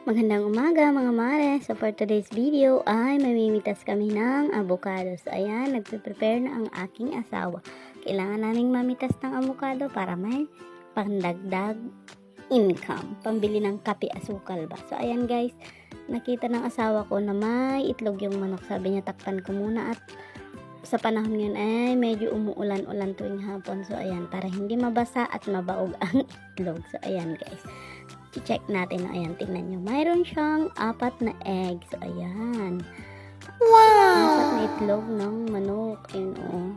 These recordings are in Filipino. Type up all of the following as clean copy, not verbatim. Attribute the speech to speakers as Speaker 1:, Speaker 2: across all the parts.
Speaker 1: Magandang umaga mga mare. So for today's video ay mamimitas kami ng avocado. So ayan, nagpe-prepare na ang aking asawa. Kailangan naming mamitas ng avocado para may pandagdag income. Pambili ng kape asukal ba. So ayan guys, nakita ng asawa ko na may itlog yung manok. Sabi niya takpan ko muna at sa panahon ngayon ay medyo umuulan-ulan tuwing hapon. So ayan, para hindi mabasa at mabaog ang itlog. So ayan guys, i-check natin. Ayan, tingnan nyo. Mayroon siyang 4 na eggs. So, ayan. Wow! 4 na itlog ng manok. Ayan, oh.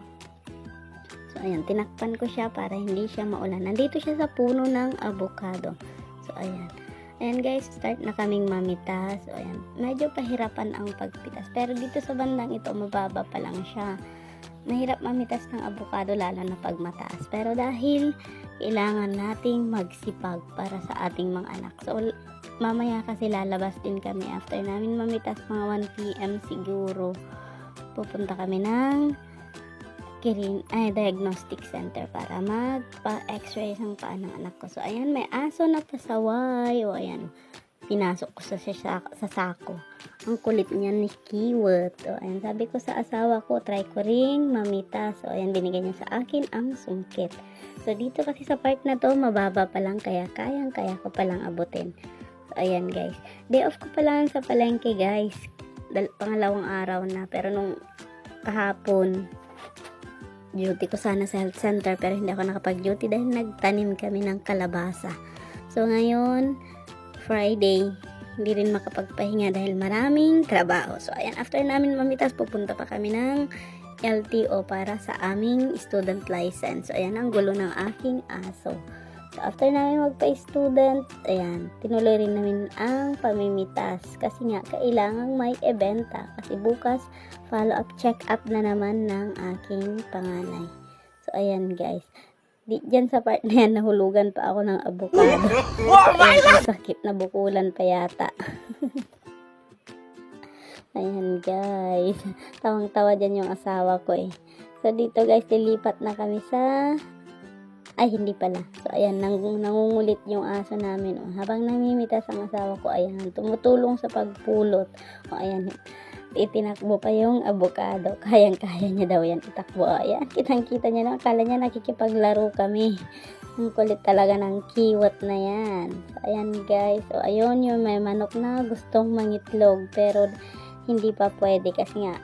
Speaker 1: So, ayan. Tinakpan ko siya para hindi siya maulan. Nandito siya sa puno ng avocado. So, ayan. Ayan, guys. Start na kaming mamitas. So, ayan. Medyo pahirapan ang pagpitas. Pero dito sa bandang ito, mababa pa lang siya. Mahirap mamitas ng avocado lalo na pag mataas. Pero dahil kailangan nating magsipag para sa ating mga anak. So, mamaya kasi lalabas din kami after namin mamitas mga 1 PM siguro. Pupunta kami ng diagnostic center para magpa-x-ray ng paa ng anak ko. So, ayan, may aso na pasaway. O, ayan, pinasok ko sa sako. Ang kulit niya ni Kiwat. O, ayan, sabi ko sa asawa ko, try ko ring mamitas. So, ayan, binigay niya sa akin ang sungkit. So, dito kasi sa part na to, mababa pa lang, kaya kaya ko palang abutin. So, ayan guys. Day off ko pa lang sa palengke guys. Pangalawang araw na. Pero nung kahapon, duty ko sana sa health center, pero hindi ako nakapag-duty dahil nagtanim kami ng kalabasa. So, ngayon, Friday, hindi rin makapagpahinga dahil maraming trabaho. So, ayan, after namin mamitas, pupunta pa kami ng LTO para sa aming student license. So, ayan, ang gulo ng aking aso. So, after namin magpa-student, ayan, tinuloy rin namin ang pamimitas. Kasi nga, kailangang may ebenta. Kasi bukas, follow-up check-up na naman ng aking panganay. So, ayan guys. Diyan sa part na yan, nahulugan pa ako ng avocado. Ayan, sakit na bukulan pa yata. Ayan guys, tawang-tawa dyan yung asawa ko eh. So dito guys, lilipat na kami sa, hindi pala. So ayan, nangungulit yung aso namin. O, habang namimitas ang asawa ko, ayan, tumutulong sa pagpulot. O ayan, itinakbo pa yung avocado. Kayang-kaya niya daw yan itakbo. Ayan, kitang-kita niya na, akala niya nakikipaglaro kami. Ang kulit talaga ng Kiwat na yan. So ayan guys, so ayun yung may manok na gustong mangitlog. Pero hindi pa pwede kasi nga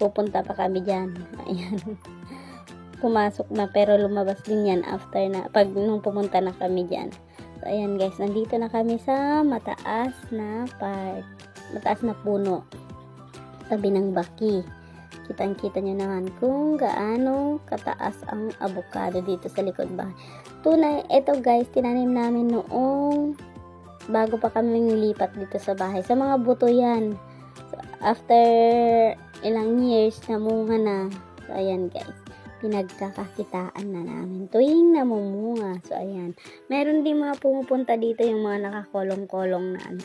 Speaker 1: pupunta pa kami dyan. Ayan. Pumasok na pero lumabas din yan after na nung pumunta na kami dyan. So ayan guys, nandito na kami sa mataas na part. Mataas na puno. Tabi ng baki. Kitang-kita nyo naman kung gaano kataas ang avocado dito sa likod bahay. Tunay, ito guys, tinanim namin noong bago pa kami lipat dito sa bahay. Sa mga buto yan. After ilang years, namunga na. So, ayan guys. Pinagkakakitaan na namin tuwing namumunga. So, ayan. Meron din mga pumupunta dito yung mga nakakolong-kolong na ano.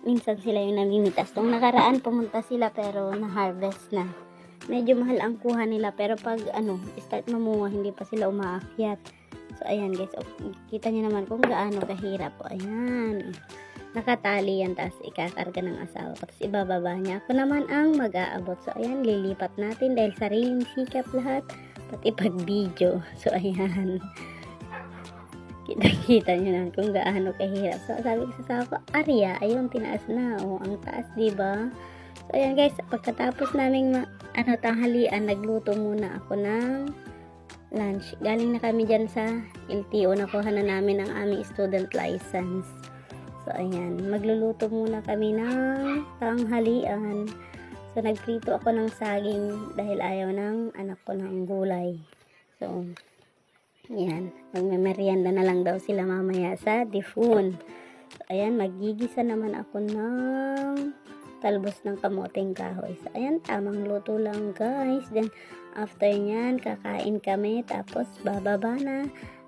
Speaker 1: Minsan sila yung namimitas. Nung nakaraan, pumunta sila pero na-harvest na. Medyo mahal ang kuha nila. Pero pag start mamunga, hindi pa sila umaakyat. So, ayan guys. Kita nyo naman kung gaano kahirap. O, ayan. Nakatali yan, tapos ikakarga ng asawa ko, tapos ibababa niya. Ako naman ang mag-aabot. So, ayan, lilipat natin dahil sariling sikap lahat, pati pag-video. So, ayan. Kita nyo na kung gaano kahirap. So, sabi ko sa asawa ko, Arya, ayun, tinaas na. O, ang taas, diba? So, ayan guys, pagkatapos naming tanghalian, nagluto muna ako ng lunch. Galing na kami dyan sa LTO, nakuha na namin ang aming student license. So, ayan. Magluluto muna kami ng tanghalian. So, nagprito ako ng saging dahil ayaw ng anak ko ng gulay. So, ayan. Magmemeryenda na lang daw sila mamaya sa Difun. So, ayan. Magigisa naman ako ng talbos ng kamoteng kahoy. So, ayan. Tamang luto lang, guys. Then, after nyan, kakain kami. Tapos, bababa na.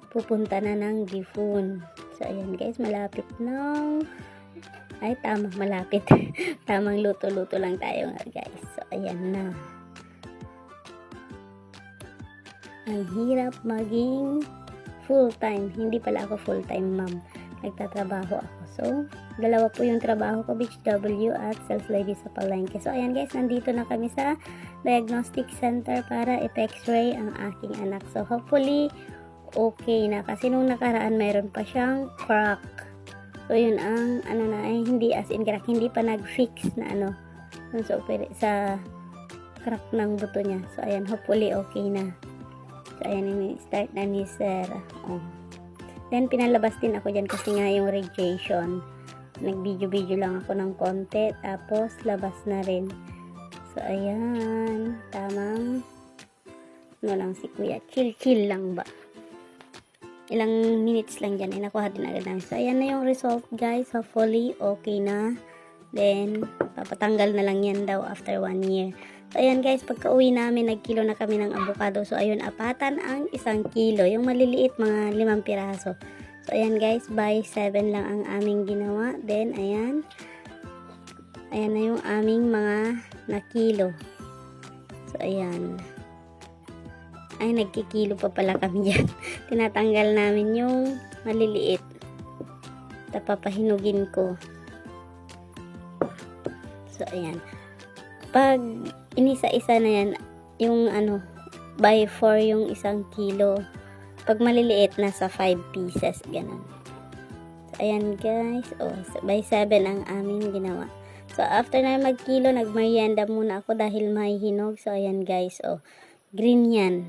Speaker 1: Pupunta na ng Difun. So, ayan guys, malapit na. Malapit. Tamang luto-luto lang tayo nga guys. So, ayan na. Ang hirap maging full-time. Hindi pala ako full-time mom. Nagtatrabaho ako. So, Dalawa po yung trabaho ko, beach W at sales lady sa palengke. So ayan guys, nandito na kami sa diagnostic center para i-x-ray ang aking anak. So hopefully okay na, kasi nung nakaraan mayroon pa siyang crack. So yun ang hindi as in crack, hindi pa nag-fix na sa crack ng buto niya. So ayan, hopefully okay na. So ayan, start na ni sir. Then pinalabas din ako dyan kasi nga yung radiation. Nag-video lang ako ng konti, tapos labas na rin. So ayan, tamang lang si kuya, chill lang ba, ilang minutes lang dyan, nakuha din agad namin. So ayan na yung result guys, hopefully okay na. Then papatanggal na lang yan daw after 1 year. So ayan guys, pagka uwi namin, nagkilo na kami ng avocado. So ayun, apatan ang 1 kilo, yung maliliit mga 5 piraso. So ayan guys, by 7 lang ang aming ginawa. Then ayan na yung aming mga nakilo. So ayan, ay nagkikilo pa pala kami dyan. Tinatanggal namin yung maliliit, tapapahinugin ko. So ayan, pag inisa-isa na yan, yung by 4 yung 1 kilo. Pag maliliit, nasa 5 pieces, ganun. So ayan guys, by 7 ang aming ginawa. So after na magkilo, nagmerienda muna ako dahil may hinog. So ayan guys, green yan.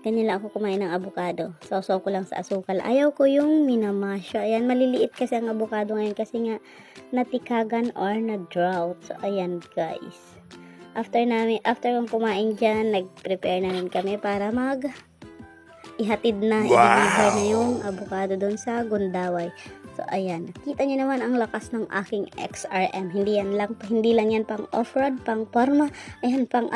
Speaker 1: Ganyan lang ako kumain ng avocado. Sausaw ko lang sa asukal. Ayaw ko yung minamasya. Ayan, maliliit kasi ang avocado ngayon kasi nga natikagan or na-drought. So ayan guys, after kong kumain dyan, nag-prepare na rin kami para ihatid na, i-deliver na yung avocado doon sa Gundaway. So ayan, kita niyo naman ang lakas ng aking XRM. Hindi lang yan pang off-road, pang forma. Ayan, pang